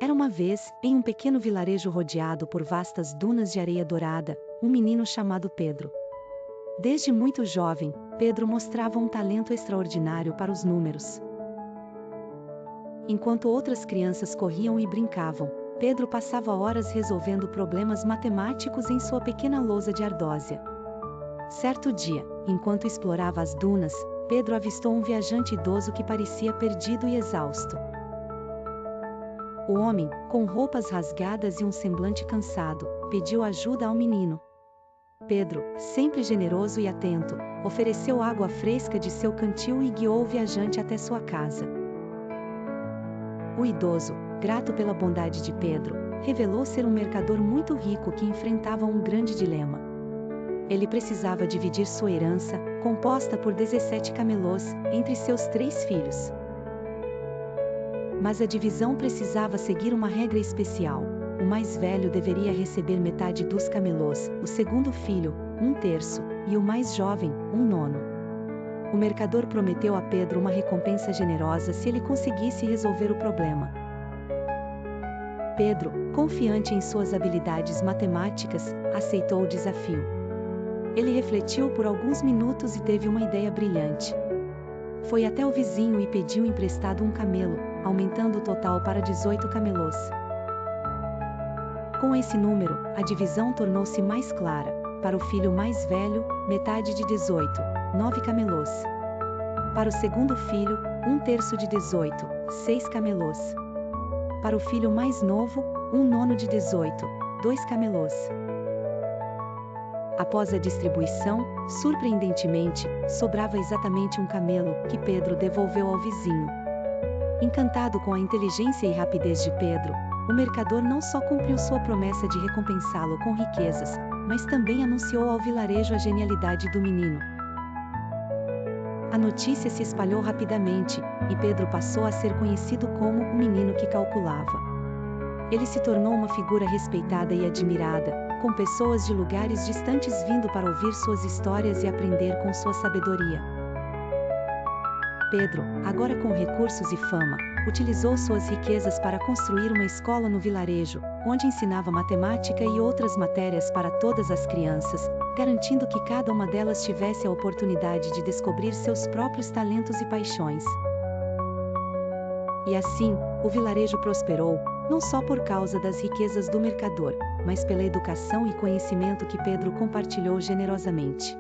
Era uma vez, em um pequeno vilarejo rodeado por vastas dunas de areia dourada, um menino chamado Pedro. Desde muito jovem, Pedro mostrava um talento extraordinário para os números. Enquanto outras crianças corriam e brincavam, Pedro passava horas resolvendo problemas matemáticos em sua pequena lousa de ardósia. Certo dia, enquanto explorava as dunas, Pedro avistou um viajante idoso que parecia perdido e exausto. O homem, com roupas rasgadas e um semblante cansado, pediu ajuda ao menino. Pedro, sempre generoso e atento, ofereceu água fresca de seu cantil e guiou o viajante até sua casa. O idoso, grato pela bondade de Pedro, revelou ser um mercador muito rico que enfrentava um grande dilema. Ele precisava dividir sua herança, composta por 17 camelôs, entre seus 3 filhos. Mas a divisão precisava seguir uma regra especial. O mais velho deveria receber metade dos camelôs, o segundo filho, 1/3, e o mais jovem, 1/9. O mercador prometeu a Pedro uma recompensa generosa se ele conseguisse resolver o problema. Pedro, confiante em suas habilidades matemáticas, aceitou o desafio. Ele refletiu por alguns minutos e teve uma ideia brilhante. Foi até o vizinho e pediu emprestado um camelo, aumentando o total para 18 camelôs. Com esse número, a divisão tornou-se mais clara. Para o filho mais velho, metade de 18, 9 camelôs. Para o segundo filho, 1/3 de 18, 6 camelôs. Para o filho mais novo, 1/9 de 18, 2 camelôs. Após a distribuição, surpreendentemente, sobrava exatamente um camelo, que Pedro devolveu ao vizinho. Encantado com a inteligência e rapidez de Pedro, o mercador não só cumpriu sua promessa de recompensá-lo com riquezas, mas também anunciou ao vilarejo a genialidade do menino. A notícia se espalhou rapidamente, e Pedro passou a ser conhecido como o menino que calculava. Ele se tornou uma figura respeitada e admirada, com pessoas de lugares distantes vindo para ouvir suas histórias e aprender com sua sabedoria. Pedro, agora com recursos e fama, utilizou suas riquezas para construir uma escola no vilarejo, onde ensinava matemática e outras matérias para todas as crianças, garantindo que cada uma delas tivesse a oportunidade de descobrir seus próprios talentos e paixões. E assim, o vilarejo prosperou, não só por causa das riquezas do mercador, mas pela educação e conhecimento que Pedro compartilhou generosamente.